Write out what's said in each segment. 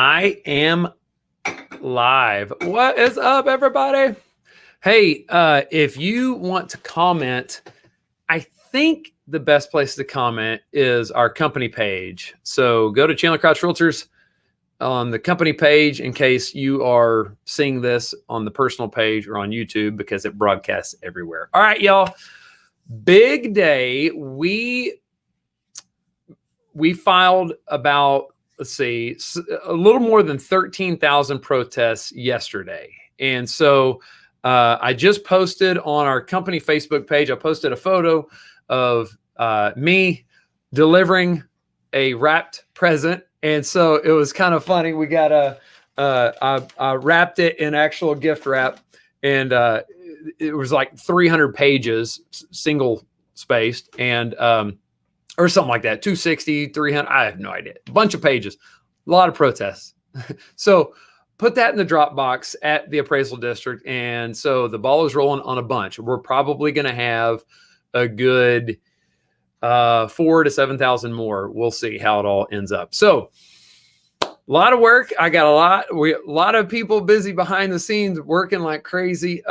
I am live. What is up, everybody? Hey, if you want to comment, I think the best place to comment is our company page. So go to Chandler Crouch Realtors on the company page in case you are seeing this on the personal page or on YouTube because it broadcasts everywhere. All right, y'all. Big day. We filed about, let's see, a little more than 13,000 protests yesterday. And so I just posted on our company Facebook page, I posted a photo of me delivering a wrapped present. And so it was kind of funny. We got I wrapped it in actual gift wrap, and it was like 300 pages, single spaced, and or something like that, 260, 300, I have no idea. A bunch of pages, a lot of protests. So put that in the Dropbox at the appraisal district. And so the ball is rolling on a bunch. We're probably going to have a good 4,000 to 7,000 more. We'll see how it all ends up. So a lot of work. I got a lot of people busy behind the scenes working like crazy.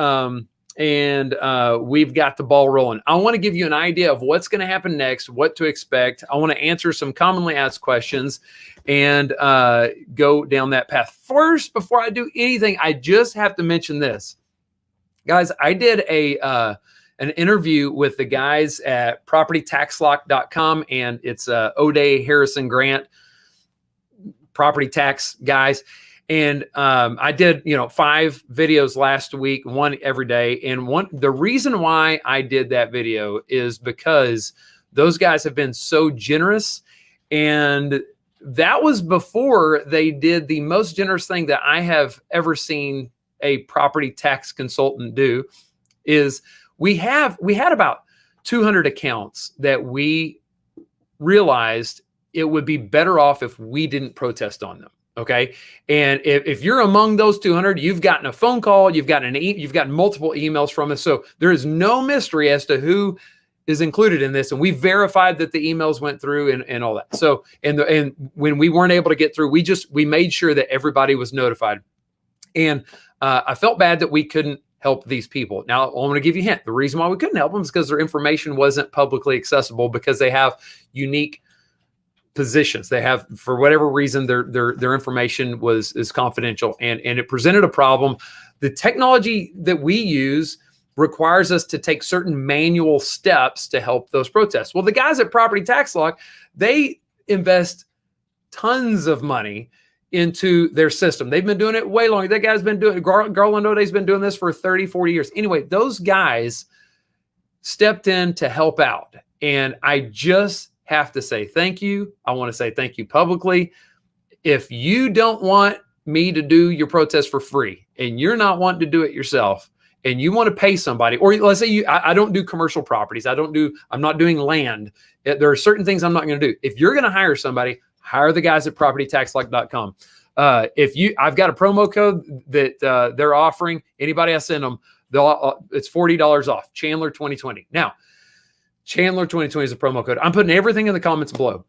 And we've got the ball rolling. I want to give you an idea of what's going to happen next, what to expect. I want to answer some commonly asked questions and go down that path. First, before I do anything, I just have to mention this. Guys, I did an interview with the guys at propertytaxlock.com, and it's O'Day Harrison Grant, property tax guys. And I did, 5 videos last week, one every day. And the reason why I did that video is because those guys have been so generous. And that was before they did the most generous thing that I have ever seen a property tax consultant do. Is we had about 200 accounts that we realized it would be better off if we didn't protest on them. Okay. And if you're among those 200, you've gotten a phone call, you've gotten multiple emails from us. So there is no mystery as to who is included in this. And we verified that the emails went through and all that. So, and when we weren't able to get through, we made sure that everybody was notified. And I felt bad that we couldn't help these people. Now, I want to give you a hint. The reason why we couldn't help them is because their information wasn't publicly accessible, because they have unique positions. They have, for whatever reason, their information is confidential, and it presented a problem. The technology that we use requires us to take certain manual steps to help those protests. Well, the guys at Property Tax Lock, they invest tons of money into their system. They've been doing it way longer. That guy's been doing it. Garland O'Day's been doing this for 30, 40 years. Anyway, those guys stepped in to help out. And I just have to say thank you. I want to say thank you publicly. If you don't want me to do your protest for free, and you're not wanting to do it yourself, and you want to pay somebody, or let's say I don't do commercial properties. I'm not doing land. There are certain things I'm not going to do. If you're going to hire somebody, hire the guys at propertytaxlock.com. I've got a promo code that they're offering. Anybody I send them, it's $40 off. Chandler 2020. Now, Chandler 2020 is a promo code. I'm putting everything in the comments below.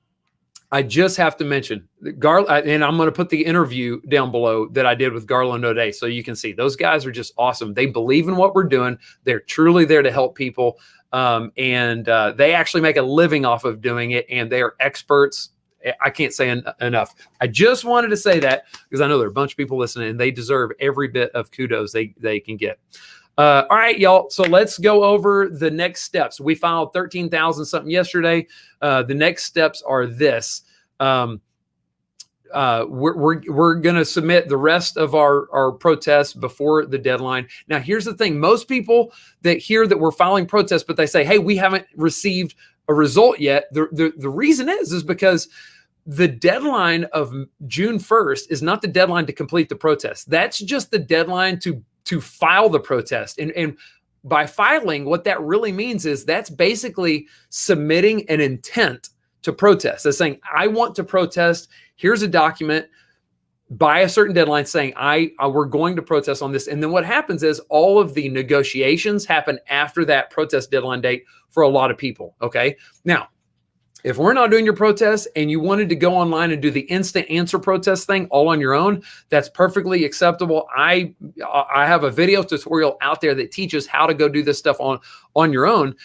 I just have to mention and I'm going to put the interview down below that I did with Garland O'Day, so you can see those guys are just awesome. They believe in what we're doing. They're truly there to help people, and they actually make a living off of doing it. And they are experts. I can't say enough. I just wanted to say that because I know there are a bunch of people listening, and they deserve every bit of kudos they can get. All right, y'all. So let's go over the next steps. We filed 13,000 something yesterday. The next steps are this. We're going to submit the rest of our protests before the deadline. Now, here's the thing. Most people that hear that we're filing protests, but they say, hey, we haven't received a result yet. The reason is because the deadline of June 1st is not the deadline to complete the protest. That's just the deadline to file the protest. And by filing, what that really means is that's basically submitting an intent to protest. That's saying, I want to protest. Here's a document by a certain deadline saying we're going to protest on this. And then what happens is all of the negotiations happen after that protest deadline date for a lot of people. Okay. Now, If we're not doing your protest and you wanted to go online and do the instant answer protest thing all on your own, that's perfectly acceptable. I have a video tutorial out there that teaches how to go do this stuff on your own.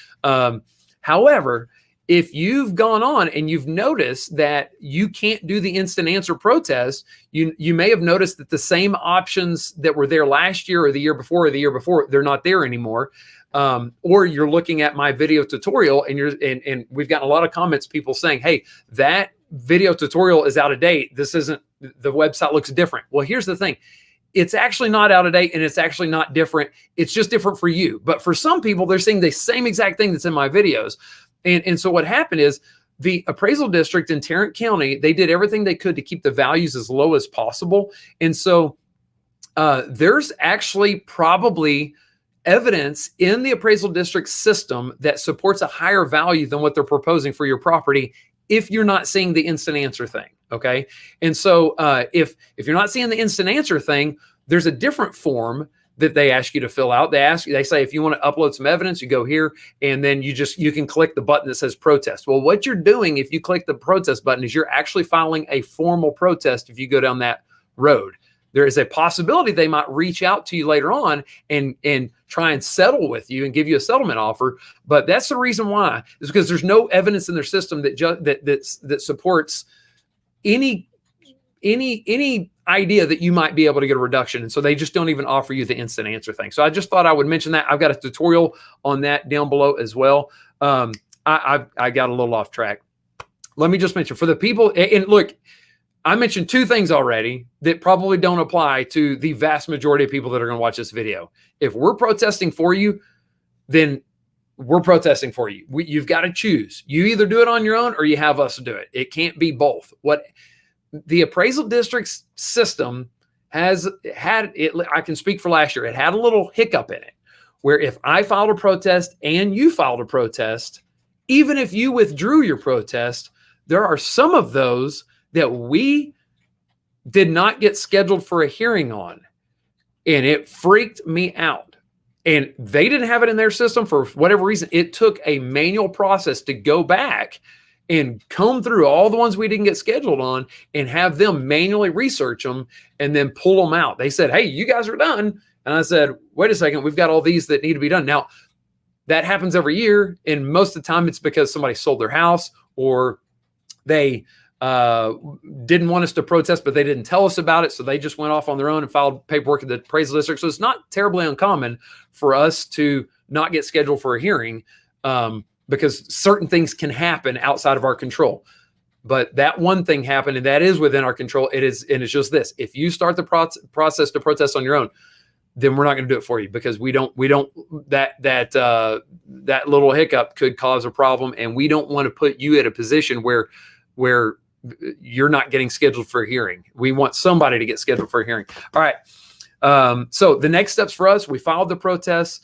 However, if you've gone on and you've noticed that you can't do the instant answer protest, you may have noticed that the same options that were there last year or the year before, they're not there anymore. Or you're looking at my video tutorial and we've gotten a lot of comments, people saying, hey, that video tutorial is out of date. This isn't, the website looks different. Well, here's the thing. It's actually not out of date and it's actually not different. It's just different for you. But for some people, they're seeing the same exact thing that's in my videos. And so what happened is the appraisal district in Tarrant County, they did everything they could to keep the values as low as possible. And so there's actually probably evidence in the appraisal district system that supports a higher value than what they're proposing for your property if you're not seeing the instant answer thing. Okay. And so if you're not seeing the instant answer thing, there's a different form that they ask you to fill out. They say, if you want to upload some evidence, you go here, and then you can click the button that says protest. Well, what you're doing if you click the protest button is you're actually filing a formal protest if you go down that road. There is a possibility they might reach out to you later on and try and settle with you and give you a settlement offer. But that's the reason why, is because there's no evidence in their system that supports any idea that you might be able to get a reduction. And so they just don't even offer you the instant answer thing. So I just thought I would mention that. I've got a tutorial on that down below as well. I got a little off track. Let me just mention for the people, and look, I mentioned two things already that probably don't apply to the vast majority of people that are going to watch this video. If we're protesting for you, then we're protesting for you. You've got to choose. You either do it on your own or you have us do it. It can't be both. What the appraisal district's system has had, I can speak for last year, it had a little hiccup in it where if I filed a protest and you filed a protest, even if you withdrew your protest, there are some of those that we did not get scheduled for a hearing on. And it freaked me out. And they didn't have it in their system for whatever reason. It took a manual process to go back and comb through all the ones we didn't get scheduled on and have them manually research them and then pull them out. They said, hey, you guys are done. And I said, wait a second, we've got all these that need to be done. Now, that happens every year. And most of the time it's because somebody sold their house or they didn't want us to protest, but they didn't tell us about it. So they just went off on their own and filed paperwork at the appraisal district. So it's not terribly uncommon for us to not get scheduled for a hearing because certain things can happen outside of our control. But that one thing happened, and that is within our control. And it's just this: if you start the process to protest on your own, then we're not going to do it for you because we don't that little hiccup could cause a problem, and we don't want to put you at a position where you're not getting scheduled for a hearing. We want somebody to get scheduled for a hearing. All right. So the next steps for us, we filed the protests.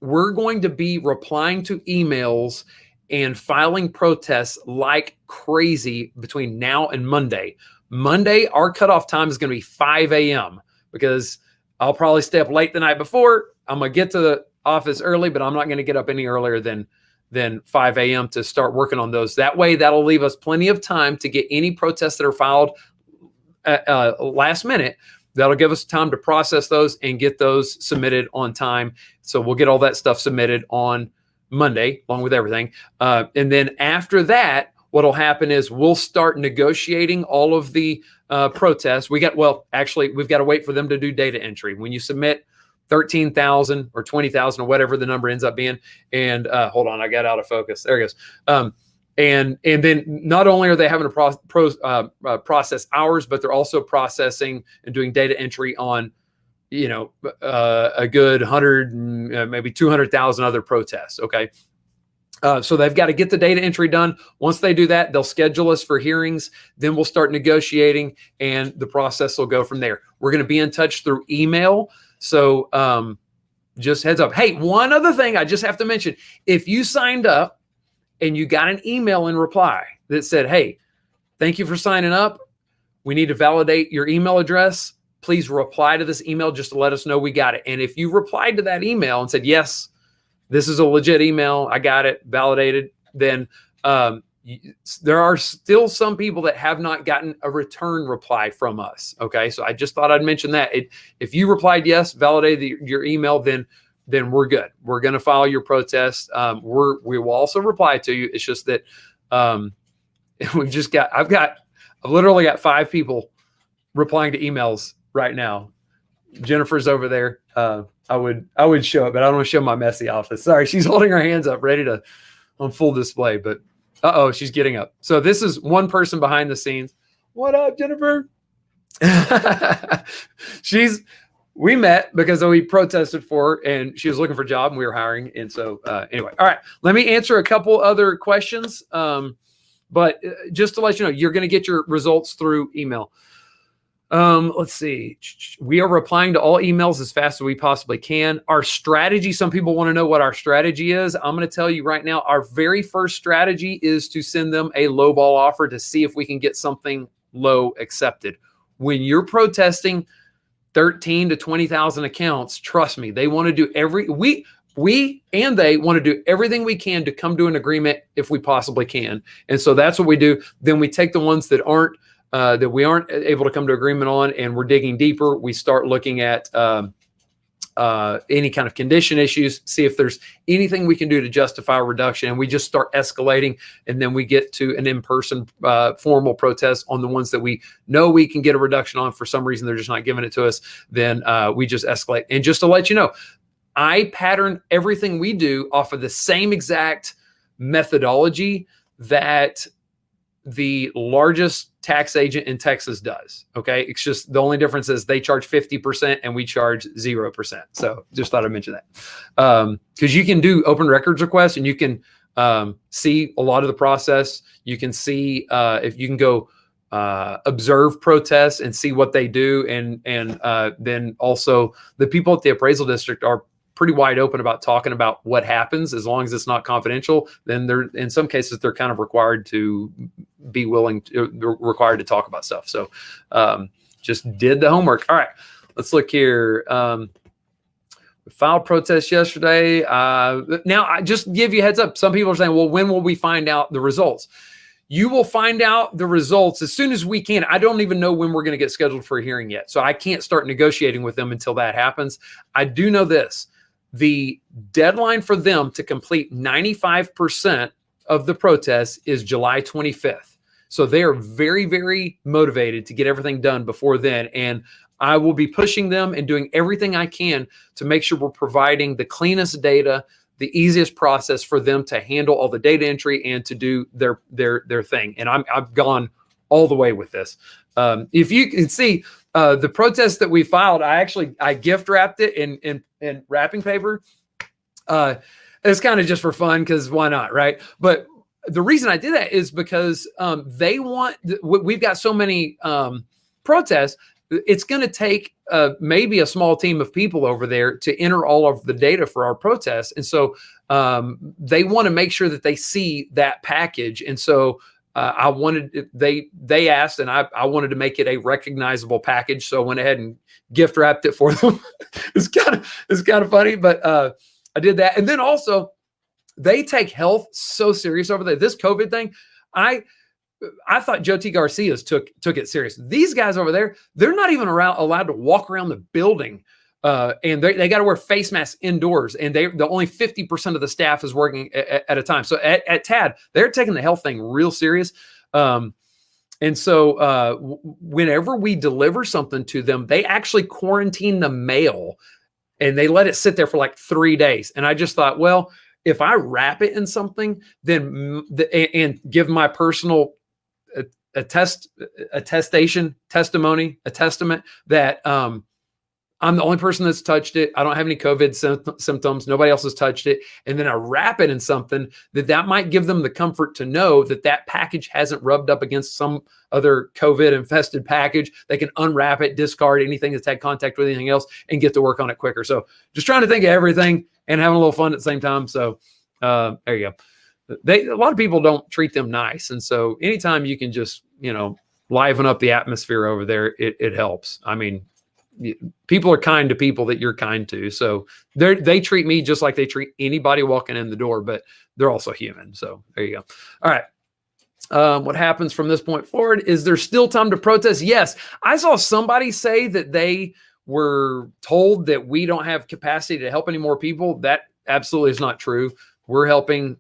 We're going to be replying to emails and filing protests like crazy between now and Monday. Monday, our cutoff time is going to be 5 a.m. because I'll probably stay up late the night before. I'm going to get to the office early, but I'm not going to get up any earlier than 5 a.m. to start working on those. That way, that'll leave us plenty of time to get any protests that are filed last minute. That'll give us time to process those and get those submitted on time. So we'll get all that stuff submitted on Monday, along with everything. And then after that, what'll happen is we'll start negotiating all of the protests. We've got to wait for them to do data entry. When you submit 13,000 or 20,000 or whatever the number ends up being. And hold on, I got out of focus. There it goes. And then not only are they having to process ours, but they're also processing and doing data entry on, a good 100, maybe 200,000 other protests. Okay. So they've got to get the data entry done. Once they do that, they'll schedule us for hearings. Then we'll start negotiating and the process will go from there. We're going to be in touch through email. So just heads up. Hey, one other thing I just have to mention. If you signed up and you got an email in reply that said, hey, thank you for signing up. We need to validate your email address. Please reply to this email just to let us know we got it. And if you replied to that email and said, yes, this is a legit email, I got it validated, then there are still some people that have not gotten a return reply from us. Okay. So I just thought I'd mention that. If you replied yes, validated your email, then we're good. We're going to file your protest. We will also reply to you. It's just that I've literally got 5 people replying to emails right now. Jennifer's over there. I would show it, but I don't want to show my messy office. Sorry. She's holding her hands up, ready to on full display, but she's getting up. So this is one person behind the scenes. What up, Jennifer? We met because we protested for her, and she was looking for a job and we were hiring. And so anyway, all right, let me answer a couple other questions. But just to let you know, you're going to get your results through email. Let's see. We are replying to all emails as fast as we possibly can. Our strategy, some people want to know what our strategy is. I'm going to tell you right now, our very first strategy is to send them a lowball offer to see if we can get something low accepted. When you're protesting 13 to 20,000 accounts, trust me, they want to do we and they want to do everything we can to come to an agreement if we possibly can. And so that's what we do. Then we take the ones that we aren't able to come to agreement on, and we're digging deeper. We start looking at any kind of condition issues, see if there's anything we can do to justify a reduction, and we just start escalating. And then we get to an in-person formal protest on the ones that we know we can get a reduction on. For some reason, they're just not giving it to us. Then we just escalate. And just to let you know, I pattern everything we do off of the same exact methodology that the largest tax agent in Texas does. Okay. It's just the only difference is they charge 50% and we charge 0%. So just thought I'd mention that. Cause you can do open records requests and you can see a lot of the process. You can see if you can go observe protests and see what they do. And then also the people at the appraisal district are pretty wide open about talking about what happens as long as it's not confidential. Then they're, in some cases, they're kind of required to be required to talk about stuff. So just did the homework. All right, let's look here. We filed protests yesterday. Now, I just give you a heads up. Some people are saying, well, when will we find out the results? You will find out the results as soon as we can. I don't even know when we're going to get scheduled for a hearing yet. So I can't start negotiating with them until that happens. I do know this. The deadline for them to complete 95% of the protests is July 25th. So they are very, very motivated to get everything done before then. And I will be pushing them and doing everything I can to make sure we're providing the cleanest data, the easiest process for them to handle all the data entry and to do their thing. And I've gone all the way with this. If you can see the protest that we filed, I gift wrapped it in wrapping paper. It's kind of just for fun because why not, right? But the reason I did that is because they want. We've got so many protests. It's going to take maybe a small team of people over there to enter all of the data for our protests. And so they want to make sure that they see that package. And so they asked, and I wanted to make it a recognizable package. So I went ahead and gift wrapped it for them. It's kind of funny, but I did that. And then also they take health so serious over there. This COVID thing, I thought Joe T. Garcia's took it serious. These guys over there, they're not even allowed to walk around the building. And they got to wear face masks indoors, and the only 50% of the staff is working at a time. So at TAD, they're taking the health thing real serious. And so whenever we deliver something to them, they actually quarantine the mail and they let it sit there for like 3 days. And I just thought, well, if I wrap it in something, then and give my personal a testament that I'm the only person that's touched it. I don't have any COVID symptoms. Nobody else has touched it. And then I wrap it in something that might give them the comfort to know that package hasn't rubbed up against some other COVID infested package. They can unwrap it, discard anything that's had contact with anything else, and get to work on it quicker. So just trying to think of everything and having a little fun at the same time. So there you go. A lot of people don't treat them nice. And so anytime you can just, liven up the atmosphere over there, it helps. I mean, people are kind to people that you're kind to. So they treat me just like they treat anybody walking in the door, but they're also human. So there you go. All right. What happens from this point forward? Is there still time to protest? Yes. I saw somebody say that they were told that we don't have capacity to help any more people. That absolutely is not true. We're helping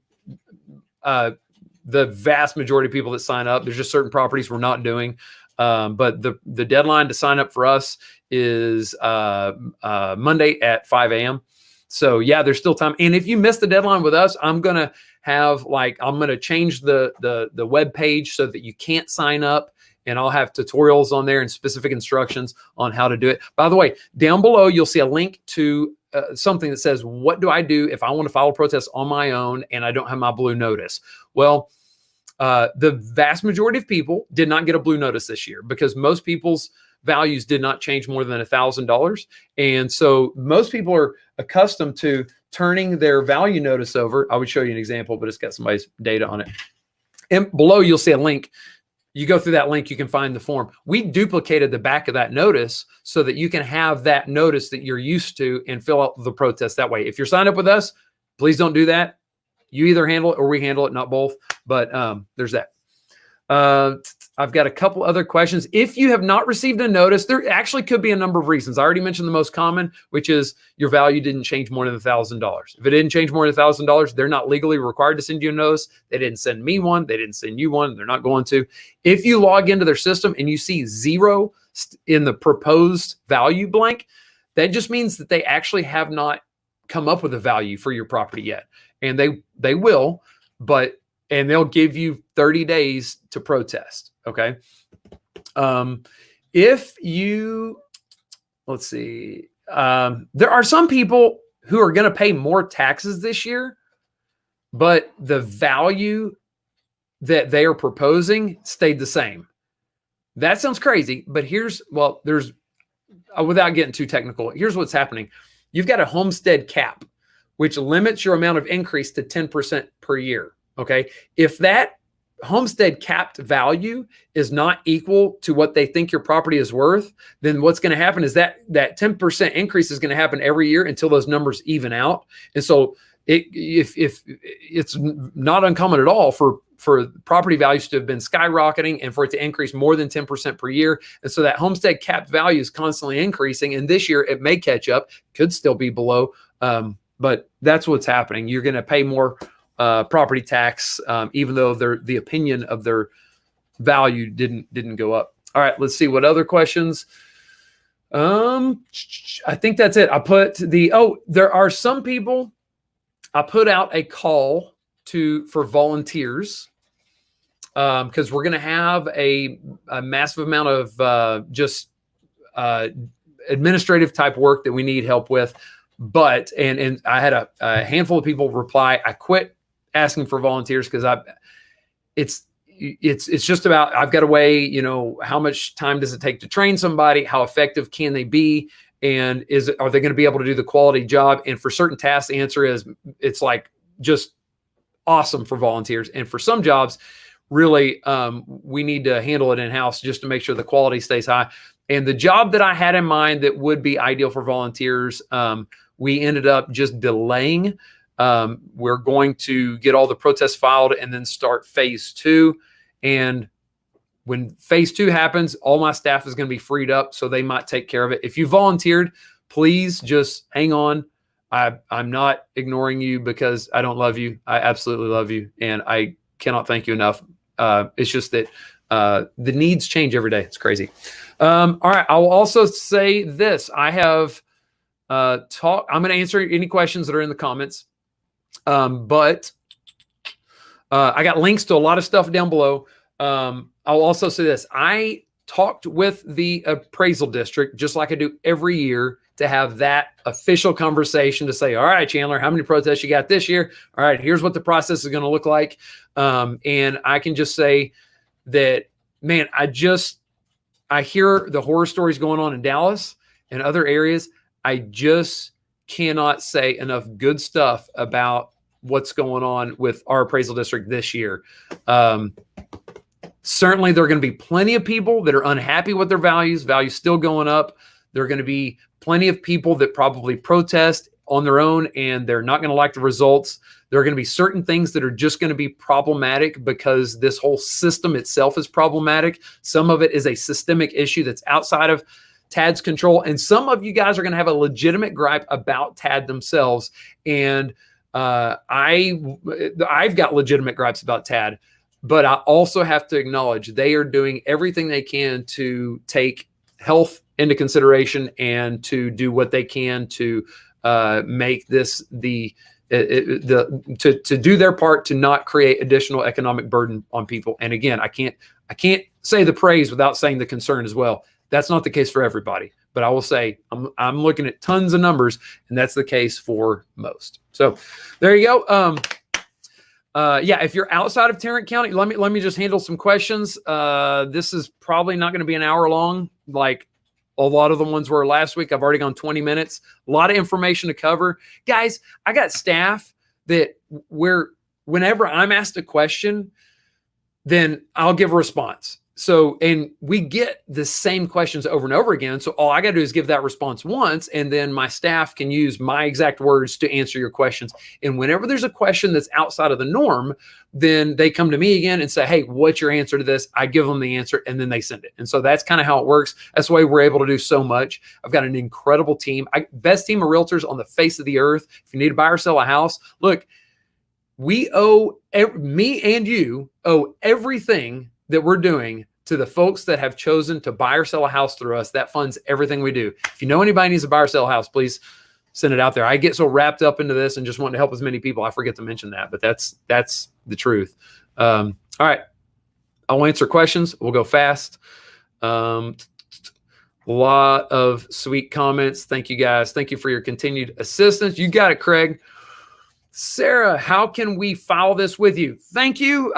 the vast majority of people that sign up. There's just certain properties we're not doing. But the deadline to sign up for us is Monday at 5 a.m. So yeah, there's still time. And if you miss the deadline with us, I'm going to change the web page so that you can't sign up, and I'll have tutorials on there and specific instructions on how to do it. By the way, down below, you'll see a link to something that says, what do I do if I want to file a protest on my own and I don't have my blue notice? Well, the vast majority of people did not get a blue notice this year because most people's values did not change more than $1,000. And so most people are accustomed to turning their value notice over. I would show you an example, but it's got somebody's data on it. And below, you'll see a link. You go through that link, you can find the form. We duplicated the back of that notice so that you can have that notice that you're used to and fill out the protest that way. If you're signed up with us, please don't do that. You either handle it or we handle it, not both. But there's that. I've got a couple other questions. If you have not received a notice, there actually could be a number of reasons. I already mentioned the most common, which is your value didn't change more than $1,000. If it didn't change more than $1,000, they're not legally required to send you a notice. They didn't send me one. They didn't send you one. They're not going to. If you log into their system and you see 0 in the proposed value blank, that just means that they actually have not come up with a value for your property yet. And they will, and they'll give you 30 days to protest. Okay. If you, let's see, there are some people who are going to pay more taxes this year, but the value that they are proposing stayed the same. That sounds crazy, but there's, without getting too technical, here's what's happening. You've got a homestead cap, which limits your amount of increase to 10% per year. Okay. If that homestead capped value is not equal to what they think your property is worth, then what's going to happen is that 10% increase is going to happen every year until those numbers even out. And so if it's not uncommon at all for property values to have been skyrocketing and for it to increase more than 10% per year. And so that homestead capped value is constantly increasing. And this year it may catch up, could still be below. But that's what's happening. You're going to pay more property tax, even though the opinion of their value didn't go up. All right, let's see what other questions. I think that's it. There are some people. I put out a call for volunteers because we're going to have a massive amount of administrative type work that we need help with. But and I had a handful of people reply. I quit asking for volunteers because it's just about, I've got to weigh, how much time does it take to train somebody? How effective can they be? And are they going to be able to do the quality job? And for certain tasks, the answer is it's like just awesome for volunteers. And for some jobs, really, we need to handle it in-house just to make sure the quality stays high. And the job that I had in mind that would be ideal for volunteers, we ended up just delaying. We're going to get all the protests filed and then start phase 2. And when phase 2 happens, all my staff is going to be freed up, so they might take care of it. If you volunteered, please just hang on. I'm not ignoring you because I don't love you. I absolutely love you, and I cannot thank you enough. It's just that the needs change every day. It's crazy. All right. I will also say this. I have I'm going to answer any questions that are in the comments. But I got links to a lot of stuff down below. I'll also say this. I talked with the appraisal district, just like I do every year, to have that official conversation to say, all right, Chandler, how many protests you got this year? All right, here's what the process is going to look like. And I can just say that, man, I hear the horror stories going on in Dallas and other areas. I just cannot say enough good stuff about what's going on with our appraisal district this year. Certainly there are going to be plenty of people that are unhappy with their values still going up. There are going to be plenty of people that probably protest on their own and they're not going to like the results. There are going to be certain things that are just going to be problematic because this whole system itself is problematic. Some of it is a systemic issue that's outside of TAD's control. And some of you guys are going to have a legitimate gripe about TAD themselves. And I've got legitimate gripes about TAD, but I also have to acknowledge they are doing everything they can to take health into consideration and to do what they can to make this to do their part to not create additional economic burden on people. And again, I can't say the praise without saying the concern as well. That's not the case for everybody, but I will say I'm looking at tons of numbers, and that's the case for most. So there you go. Yeah, if you're outside of Tarrant County, let me just handle some questions. This is probably not going to be an hour long, like a lot of the ones were last week. I've already gone 20 minutes. A lot of information to cover. Guys, I got staff that whenever I'm asked a question, then I'll give a response. So, and we get the same questions over and over again. So all I got to do is give that response once, and then my staff can use my exact words to answer your questions. And whenever there's a question that's outside of the norm, then they come to me again and say, hey, what's your answer to this? I give them the answer, and then they send it. And so that's kind of how it works. That's the way we're able to do so much. I've got an incredible team. Best team of realtors on the face of the earth. If you need to buy or sell a house, look, me and you owe everything that we're doing to the folks that have chosen to buy or sell a house through us. That funds everything we do. If you know anybody needs to buy or sell a house, please send it out there. I get so wrapped up into this and just want to help as many people. I forget to mention that, but that's the truth. All right. I'll answer questions. We'll go fast. A lot of sweet comments. Thank you guys. Thank you for your continued assistance. You got it, Craig. Sarah, how can we file this with you? Thank you.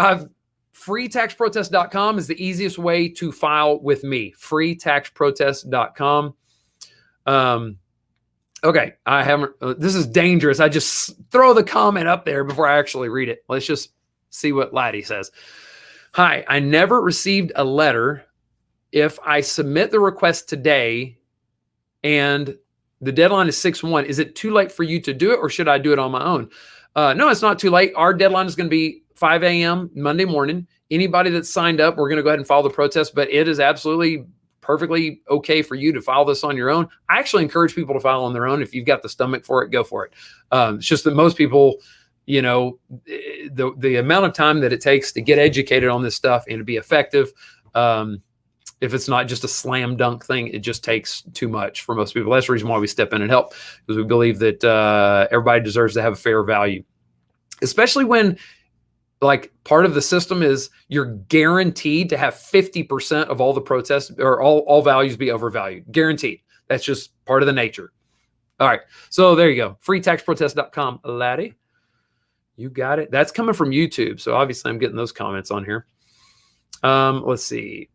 Freetaxprotest.com is the easiest way to file with me. Freetaxprotest.com. Okay, I haven't. This is dangerous. I just throw the comment up there before I actually read it. Let's just see what Laddie says. Hi, I never received a letter. If I submit the request today and the deadline is 6/1, is it too late for you to do it, or should I do it on my own? No, it's not too late. Our deadline is going to be 5 a.m. Monday morning. Anybody that's signed up, we're going to go ahead and file the protest, but it is absolutely perfectly okay for you to file this on your own. I actually encourage people to file on their own. If you've got the stomach for it, go for it. It's just that most people, the amount of time that it takes to get educated on this stuff and to be effective, if it's not just a slam dunk thing, it just takes too much for most people. That's the reason why we step in and help, because we believe that everybody deserves to have a fair value, especially when like part of the system is you're guaranteed to have 50% of all the protests or all values be overvalued. Guaranteed. That's just part of the nature. All right. So there you go. Freetaxprotest.com. Laddie, you got it. That's coming from YouTube. So obviously I'm getting those comments on here. Let's see.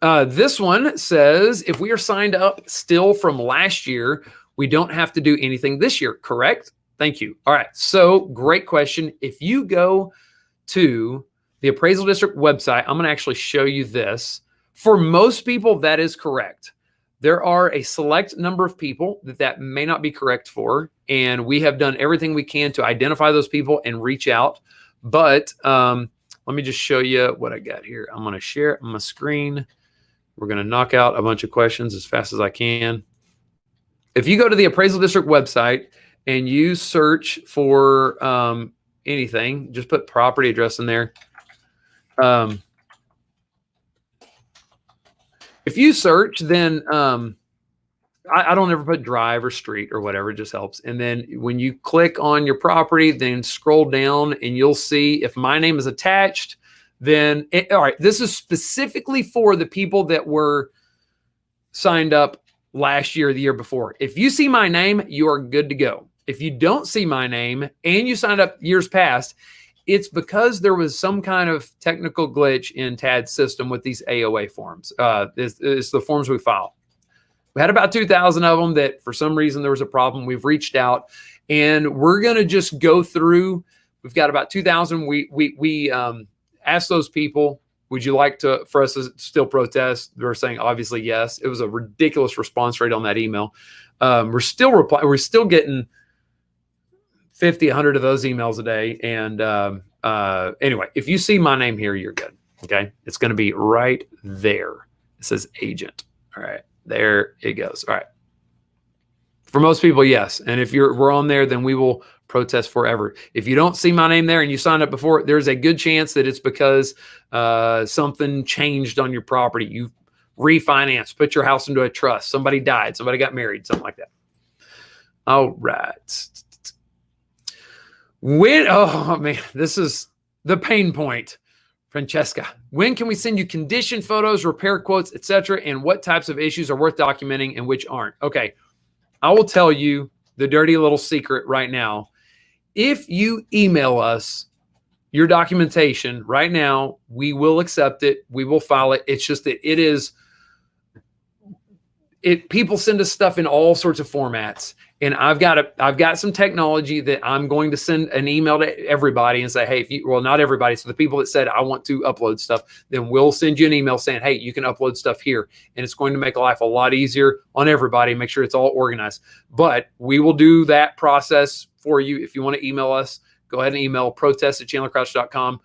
This one says, if we are signed up still from last year, we don't have to do anything this year, correct? Thank you. All right. So great question. If you go to the appraisal district website, I'm going to actually show you this. For most people, that is correct. There are a select number of people that may not be correct for, and we have done everything we can to identify those people and reach out. But let me just show you what I got here. I'm going to share it on my screen. We're going to knock out a bunch of questions as fast as I can. If you go to the appraisal district website and you search for anything, just put property address in there. If you search, then I don't ever put drive or street or whatever. It just helps. And then when you click on your property, then scroll down and you'll see if my name is attached, then all right, this is specifically for the people that were signed up last year or the year before. If you see my name, you are good to go. If you don't see my name and you signed up years past, it's because there was some kind of technical glitch in TAD's system with these AOA forms. It's the forms we file. We had about 2,000 of them that for some reason there was a problem. We've reached out and we're going to just go through. We've got about 2,000. We asked those people Would you like for us to still protest? They're saying obviously yes. It was a ridiculous response rate on that email. We're still getting 50, 100 of those emails a day. And anyway, if you see my name here, you're good. Okay. It's going to be right there. It says agent. All right. There it goes. All right. For most people, yes. And if we're on there, then we will protest forever. If you don't see my name there and you signed up before, there's a good chance that it's because something changed on your property. You refinanced, put your house into a trust. Somebody died. Somebody got married. Something like that. All right. Oh man, this is the pain point. Francesca, when can we send you condition photos, repair quotes, etc., and what types of issues are worth documenting and which aren't? Okay, I will tell you the dirty little secret right now. If you email us your documentation right now, we will accept it. We will file it. It's just that people send us stuff in all sorts of formats. And I've got some technology that I'm going to send an email to everybody and say, hey, not everybody. So the people that said, I want to upload stuff, then we'll send you an email saying, hey, you can upload stuff here. And it's going to make life a lot easier on everybody, make sure it's all organized. But we will do that process for you. If you want to email us, go ahead and email protest@chandlercrouch.com.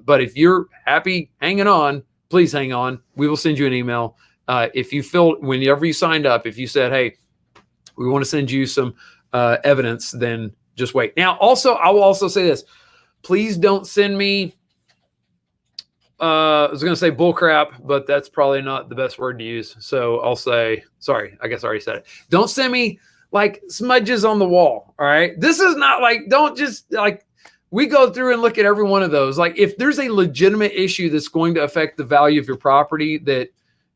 But if you're happy hanging on, please hang on. We will send you an email. Whenever you signed up, if you said, hey, we want to send you some evidence, then just wait. Now, also, I will also say this. Please don't send me, I was going to say bullcrap, but that's probably not the best word to use. So I'll say, sorry, I guess I already said it. Don't send me like smudges on the wall, all right? This is not don't just we go through and look at every one of those. Like if there's a legitimate issue that's going to affect the value of your property that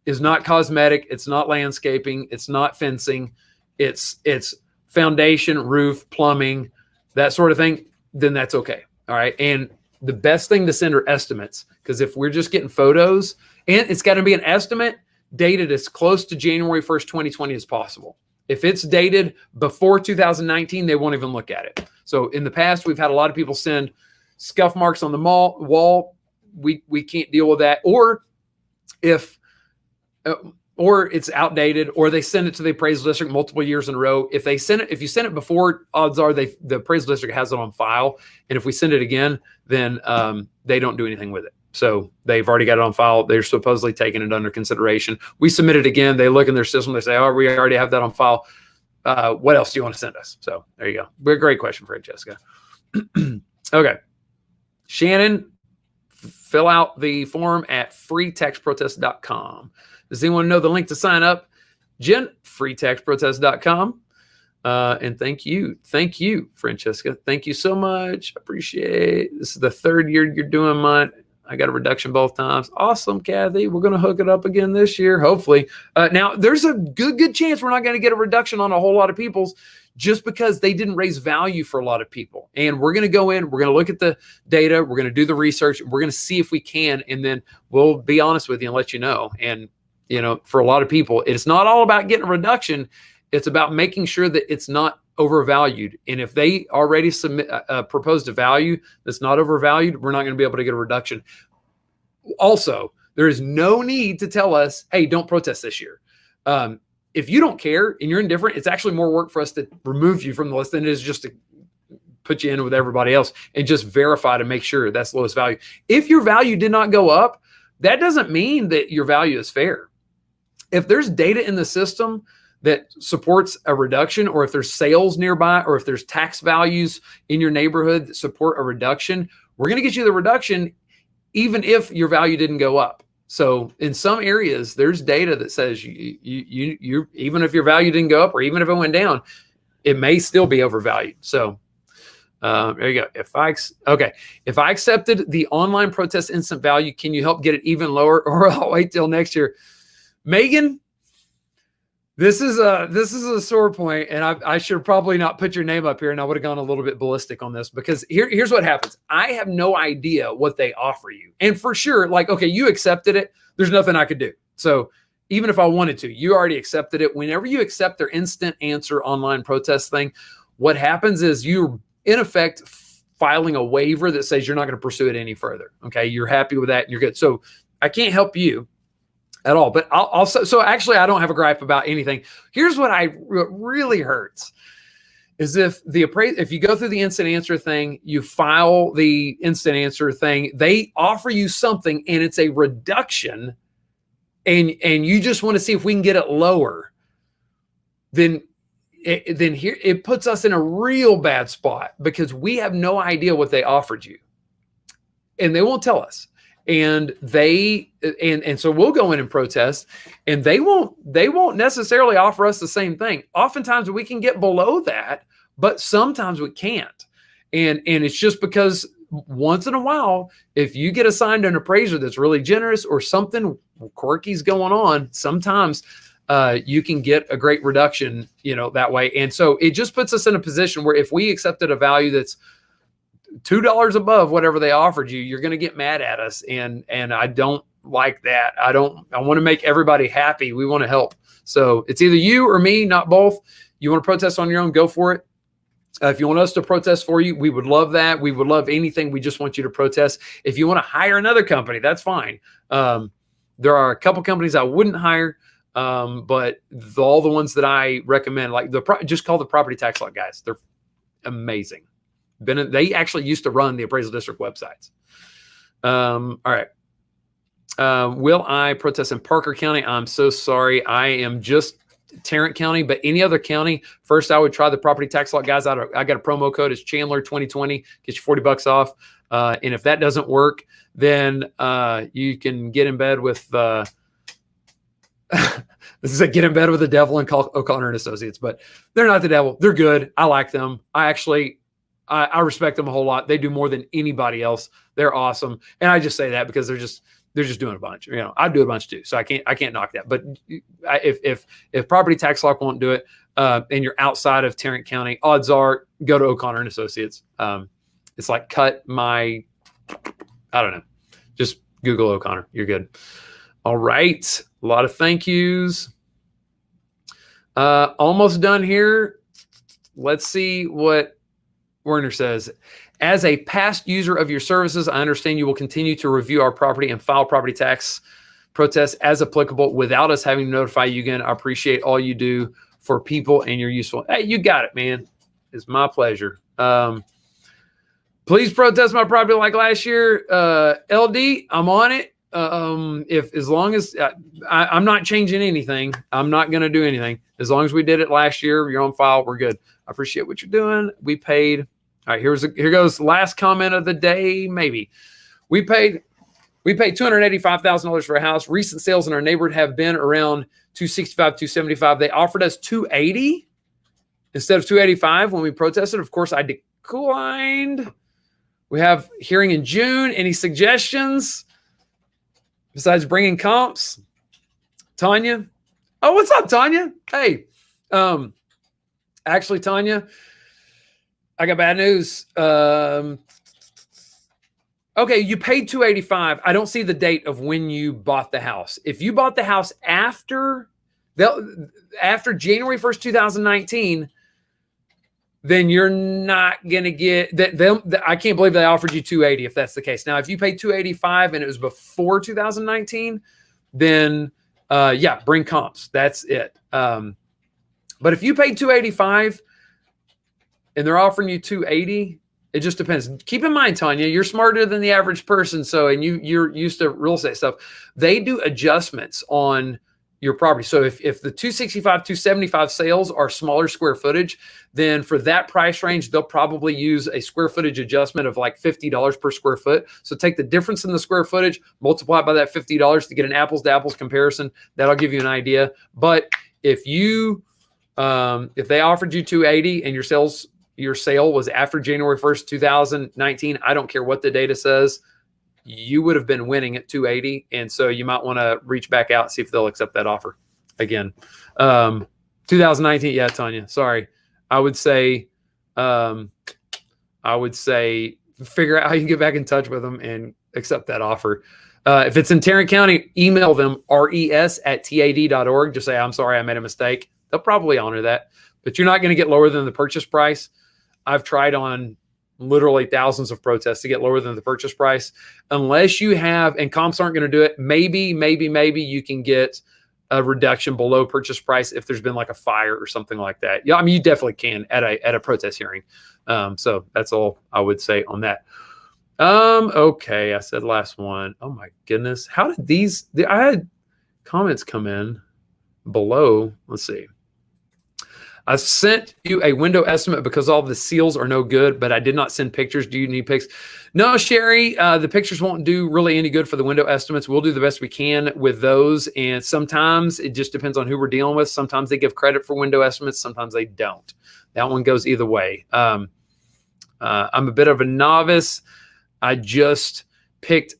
is not cosmetic, it's not landscaping, it's not fencing, it's foundation, roof, plumbing, that sort of thing, then that's okay. All right. And the best thing to send are estimates, because if we're just getting photos, and it's got to be an estimate dated as close to January 1st, 2020 as possible. If it's dated before 2019, they won't even look at it. So in the past, we've had a lot of people send scuff marks on the wall. We can't deal with that. Or it's outdated, or they send it to the appraisal district multiple years in a row. If you send it before, odds are the appraisal district has it on file. And if we send it again, then they don't do anything with it. So they've already got it on file. They're supposedly taking it under consideration. We submit it again. They look in their system. They say, oh, we already have that on file. What else do you want to send us? So there you go. Great question, Francesca. Okay. Shannon, fill out the form at freetaxprotest.com. Does anyone know the link to sign up? Jen, freetaxprotest.com. And thank you, Francesca. Thank you so much. Appreciate it. This is the third year you're doing mine. I got a reduction both times. Awesome, Kathy. We're going to hook it up again this year, hopefully. Now, there's a good chance we're not going to get a reduction on a whole lot of people's just because they didn't raise value for a lot of people. And we're going to go in, we're going to look at the data, we're going to do the research, we're going to see if we can, and then we'll be honest with you and let you know. And, for a lot of people, it's not all about getting a reduction. It's about making sure that it's not overvalued. And if they already proposed a value that's not overvalued, we're not going to be able to get a reduction. Also, there is no need to tell us, hey, don't protest this year. If you don't care and you're indifferent, it's actually more work for us to remove you from the list than it is just to put you in with everybody else and just verify to make sure that's lowest value. If your value did not go up, that doesn't mean that your value is fair. If there's data in the system that supports a reduction, or if there's sales nearby, or if there's tax values in your neighborhood that support a reduction, we're going to get you the reduction even if your value didn't go up. So in some areas, there's data that says you even if your value didn't go up, or even if it went down, it may still be overvalued. So there you go. If I accepted the online protest instant value, can you help get it even lower, or I'll wait till next year? Megan, this is a sore point, and I should probably not put your name up here, and I would have gone a little bit ballistic on this, because here's what happens. I have no idea what they offer you. And for sure, okay, you accepted it. There's nothing I could do. So even if I wanted to, you already accepted it. Whenever you accept their instant answer online protest thing, what happens is you're in effect filing a waiver that says you're not going to pursue it any further. Okay. You're happy with that and you're good. So I can't help you at all, but I'll also, so actually I don't have a gripe about anything. Here's what really hurts is if you go through the instant answer thing, you file the instant answer thing, they offer you something and it's a reduction and you just want to see if we can get it lower, then here it puts us in a real bad spot because we have no idea what they offered you and they won't tell us. And so we'll go in and protest and they won't necessarily offer us the same thing. Oftentimes we can get below that, but sometimes we can't. And it's just because once in a while, if you get assigned an appraiser that's really generous or something quirky's going on, sometimes you can get a great reduction, that way. And so it just puts us in a position where if we accepted a value that's $2 above whatever they offered you, you're going to get mad at us. And I don't like that. I want to make everybody happy. We want to help. So it's either you or me, not both. You want to protest on your own, go for it. If you want us to protest for you, we would love that. We would love anything. We just want you to protest. If you want to hire another company, that's fine. There are a couple companies I wouldn't hire, but all the ones that I recommend, like just call the property tax law guys. They're amazing. They actually used to run the appraisal district websites. All right. Will I protest in Parker County? I'm so sorry. I am just Tarrant County, but any other county, first I would try the property tax law guys out. I got a promo code. It's Chandler 2020, get you $40 off. And if that doesn't work, then you can get in bed with this is get in bed with the devil and call O'Connor and Associates, but they're not the devil. They're good. I like them. I respect them a whole lot. They do more than anybody else. They're awesome. And I just say that because they're just doing a bunch. I do a bunch too. So I can't knock that. But if property tax law won't do it, and you're outside of Tarrant County, odds are go to O'Connor and Associates. It's like I don't know. Just Google O'Connor. You're good. All right. A lot of thank yous. Almost done here. Let's see what Werner says. As a past user of your services, I understand you will continue to review our property and file property tax protests as applicable without us having to notify you again. I appreciate all you do for people and you're useful. Hey, you got it, man. It's my pleasure. Please protest my property like last year. LD, I'm on it. As long as I'm not changing anything, I'm not going to do anything. As long as we did it last year, you're on file. We're good. I appreciate what you're doing. We paid. All right, here goes last comment of the day. Maybe we paid $285,000 for a house. Recent sales in our neighborhood have been around 265, 275. They offered us 280 instead of 285 when we protested. Of course, I declined. We have hearing in June. Any suggestions besides bringing comps? Tanya. Oh, what's up, Tanya? Hey, actually, Tanya, I got bad news. Okay, you paid $285. I don't see the date of when you bought the house. If you bought the house after January 1st, 2019, then you're not going to get that. I can't believe they offered you $280 if that's the case. Now, if you paid $285 and it was before 2019, then yeah, bring comps. That's it. But if you paid $285 and they're offering you $280, it just depends. Keep in mind, Tanya, you're smarter than the average person. So, and you're used to real estate stuff. They do adjustments on your property. So if the 265, 275 sales are smaller square footage, then for that price range, they'll probably use a square footage adjustment of like $50 per square foot. So take the difference in the square footage, multiply it by that $50 to get an apples to apples comparison. That'll give you an idea. But if they offered you $280 and your sale was after January 1st, 2019, I don't care what the data says, you would have been winning at $280. And so you might want to reach back out and see if they'll accept that offer again. 2019. Yeah, Tanya, sorry. I would say figure out how you can get back in touch with them and accept that offer. If it's in Tarrant County, email them res@tad.org. Just say, I'm sorry, I made a mistake. They'll probably honor that, but you're not going to get lower than the purchase price. I've tried on literally thousands of protests to get lower than the purchase price. Unless you have, and comps aren't going to do it, maybe you can get a reduction below purchase price if there's been like a fire or something like that. Yeah, I mean, you definitely can at a protest hearing. So that's all I would say on that. Okay, I said last one. Oh my goodness. How did I had comments come in below. Let's see. I sent you a window estimate because all the seals are no good, but I did not send pictures. Do you need pics? No, Sherry, the pictures won't do really any good for the window estimates. We'll do the best we can with those. And sometimes it just depends on who we're dealing with. Sometimes they give credit for window estimates. Sometimes they don't. That one goes either way. I'm a bit of a novice. I just picked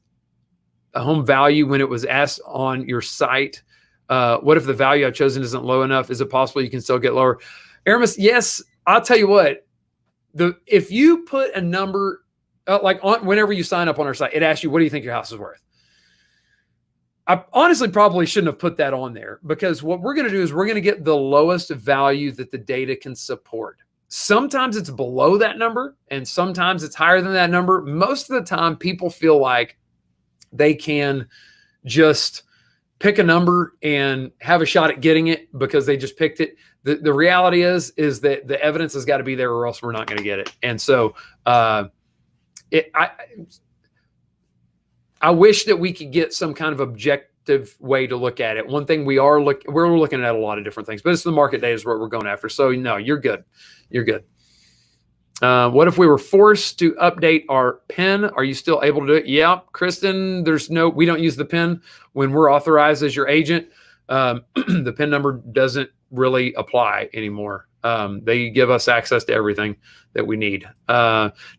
a home value when it was asked on your site. What if the value I've chosen isn't low enough? Is it possible you can still get lower? Aramis, yes. I'll tell you what. If you put a number, whenever you sign up on our site, it asks you, what do you think your house is worth? I honestly probably shouldn't have put that on there, because what we're going to do is we're going to get the lowest value that the data can support. Sometimes it's below that number, and sometimes it's higher than that number. Most of the time, people feel like they can just pick a number and have a shot at getting it because they just picked it. The reality is that the evidence has got to be there, or else we're not going to get it. And so I wish that we could get some kind of objective way to look at it. One thing we're looking at a lot of different things, but it's the market data is what we're going after. So no, you're good. You're good. What if we were forced to update our PIN? Are you still able to do it? Yeah, Kristen, we don't use the PIN when we're authorized as your agent. The PIN number doesn't really apply anymore. They give us access to everything that we need.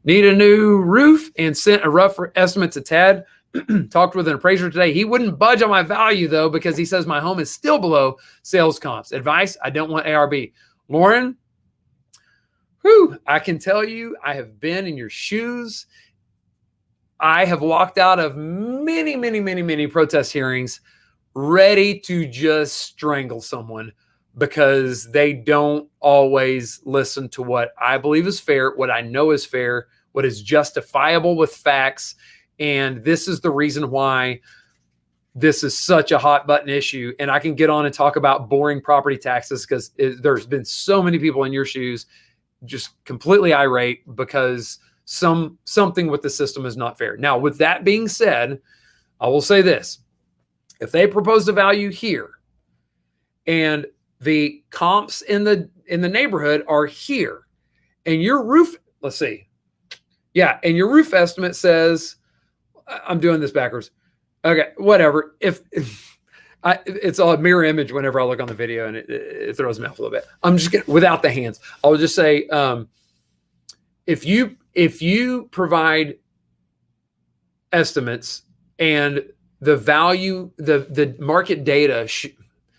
Need a new roof and sent a rough estimate to Tad. Talked with an appraiser today. He wouldn't budge on my value though, because he says my home is still below sales comps. Advice: I don't want ARB. Lauren, I can tell you, I have been in your shoes. I have walked out of many protest hearings ready to just strangle someone because they don't always listen to what I believe is fair, what I know is fair, what is justifiable with facts. And this is the reason why this is such a hot button issue. And I can get on and talk about boring property taxes because there's been so many people in your shoes just completely irate because something with the system is not fair. Now, with that being said, I will say this. If they propose a value here and the comps in the neighborhood are here and your roof, let's see. Yeah. And your roof estimate says, I'm doing this backwards. Okay. Whatever. It's a mirror image whenever I look on the video and it throws me off a little bit. I'm just getting without the hands. I'll just say, if you provide estimates and the value, the market data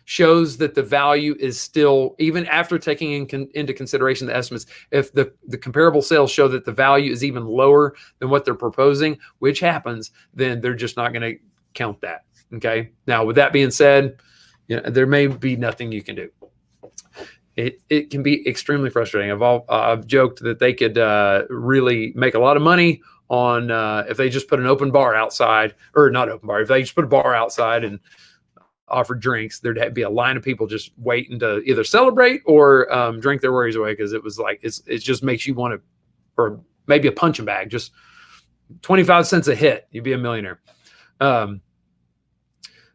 shows that the value is still, even after taking into consideration the estimates, if the comparable sales show that the value is even lower than what they're proposing, which happens, then they're just not going to count that. Okay. Now, with that being said, there may be nothing you can do. It can be extremely frustrating. I've joked that they could really make a lot of money on if they just put an open bar outside, or not open bar. If they just put a bar outside and offer drinks, there'd be a line of people just waiting to either celebrate or drink their worries away, because it was like it just makes you want to, or maybe a punching bag, just 25 cents a hit, you'd be a millionaire.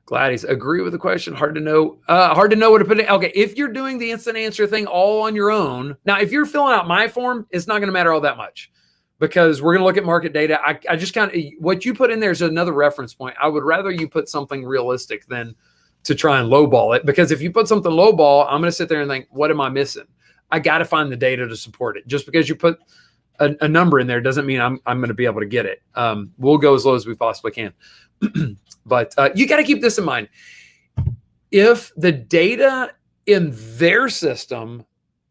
Gladys, agree with the question. Hard to know what to put in. Okay, if you're doing the instant answer thing all on your own, now if you're filling out my form, it's not going to matter all that much, because we're going to look at market data. I just kind of, what you put in there is another reference point. I would rather you put something realistic than to try and lowball it, because if you put something lowball, I'm going to sit there and think, what am I missing? I got to find the data to support it. Just because you put a number in there doesn't mean I'm going to be able to get it. We'll go as low as we possibly can. But you got to keep this in mind. If the data in their system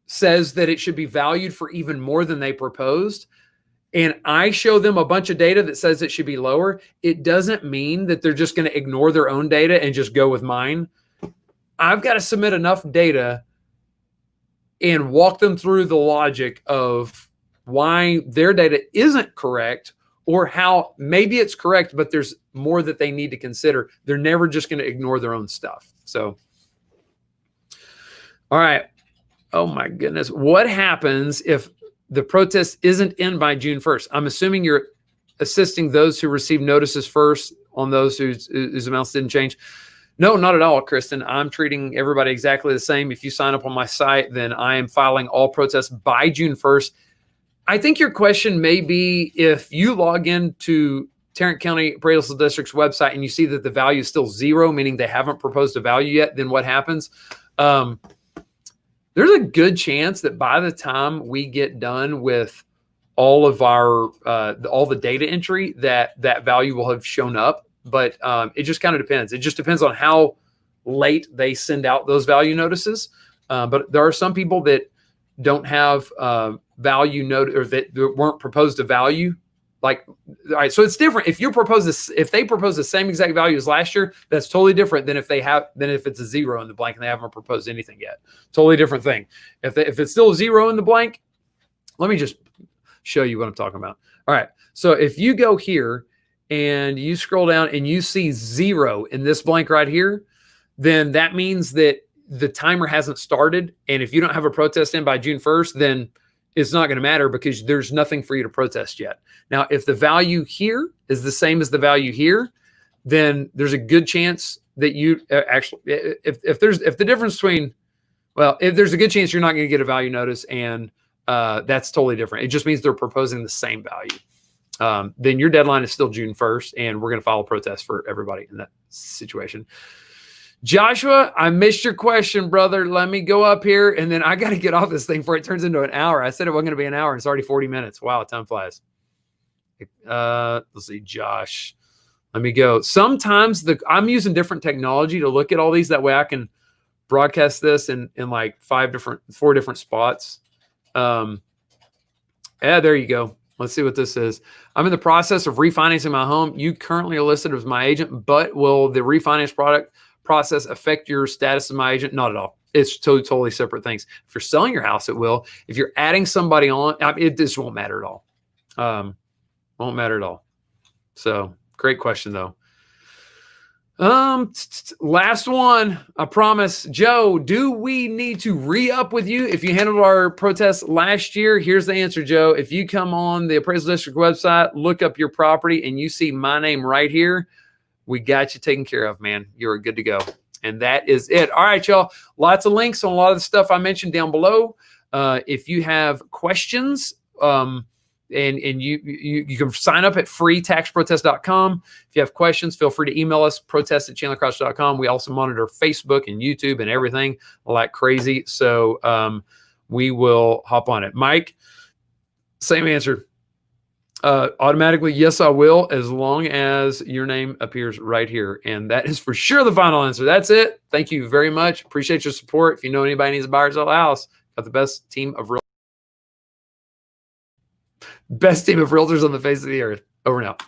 says that it should be valued for even more than they proposed, and I show them a bunch of data that says it should be lower, it doesn't mean that they're just going to ignore their own data and just go with mine. I've got to submit enough data and walk them through the logic of why their data isn't correct, or how maybe it's correct, but there's more that they need to consider. They're never just going to ignore their own stuff. So, all right. Oh my goodness. What happens if the protest isn't in by June 1st? I'm assuming you're assisting those who receive notices first on those whose amounts didn't change. No, not at all, Kristen. I'm treating everybody exactly the same. If you sign up on my site, then I am filing all protests by June 1st. I think your question may be, if you log into Tarrant County Appraisal District's website and you see that the value is still 0, meaning they haven't proposed a value yet, then what happens? There's a good chance that by the time we get done with all of our all the data entry, that value will have shown up. But it just kind of depends. It just depends on how late they send out those value notices. But there are some people that don't have value note, or that weren't proposed a value. Like, all right, so it's different. If you propose this, if they propose the same exact value as last year, that's totally different than if it's a 0 in the blank and they haven't proposed anything yet. Totally different thing. If it's still a 0 in the blank, let me just show you what I'm talking about. All right, so if you go here and you scroll down and you see 0 in this blank right here, then that means that the timer hasn't started. And if you don't have a protest in by June 1st, then it's not going to matter because there's nothing for you to protest yet. Now, if the value here is the same as the value here, then there's a good chance that you actually, if the difference between, well, if there's a good chance you're not going to get a value notice, and that's totally different. It just means they're proposing the same value. Then your deadline is still June 1st, and we're going to file a protest for everybody in that situation. Joshua, I missed your question, brother. Let me go up here, and then I got to get off this thing before it turns into an hour. I said it wasn't going to be an hour, and it's already 40 minutes. Wow, time flies. Let's see, Josh. Let me go. Sometimes I'm using different technology to look at all these. That way I can broadcast this in like 4 different spots. Yeah, there you go. Let's see what this is. I'm in the process of refinancing my home. You currently are listed as my agent, but will the refinance process affect your status as my agent? Not at all. It's totally separate things. If you're selling your house, it will. If you're adding somebody on, this won't matter at all. Won't matter at all. So great question though. Last one, I promise. Joe, do we need to re-up with you if you handled our protest last year? Here's the answer, Joe. If you come on the Appraisal District website, look up your property, and you see my name right here, we got you taken care of, man. You're good to go. And that is it. All right, y'all. Lots of links on a lot of the stuff I mentioned down below. If you have questions, and you can sign up at freetaxprotest.com. If you have questions, feel free to email us, protest@chandlercrouch.com. We also monitor Facebook and YouTube and everything like crazy. So we will hop on it. Mike, same answer. Automatically, yes, I will, as long as your name appears right here. And that is for sure the final answer. That's it. Thank you very much. Appreciate your support. If you know anybody needs a buyer or sell a house, got the best team of realtors on the face of the earth. Over and out.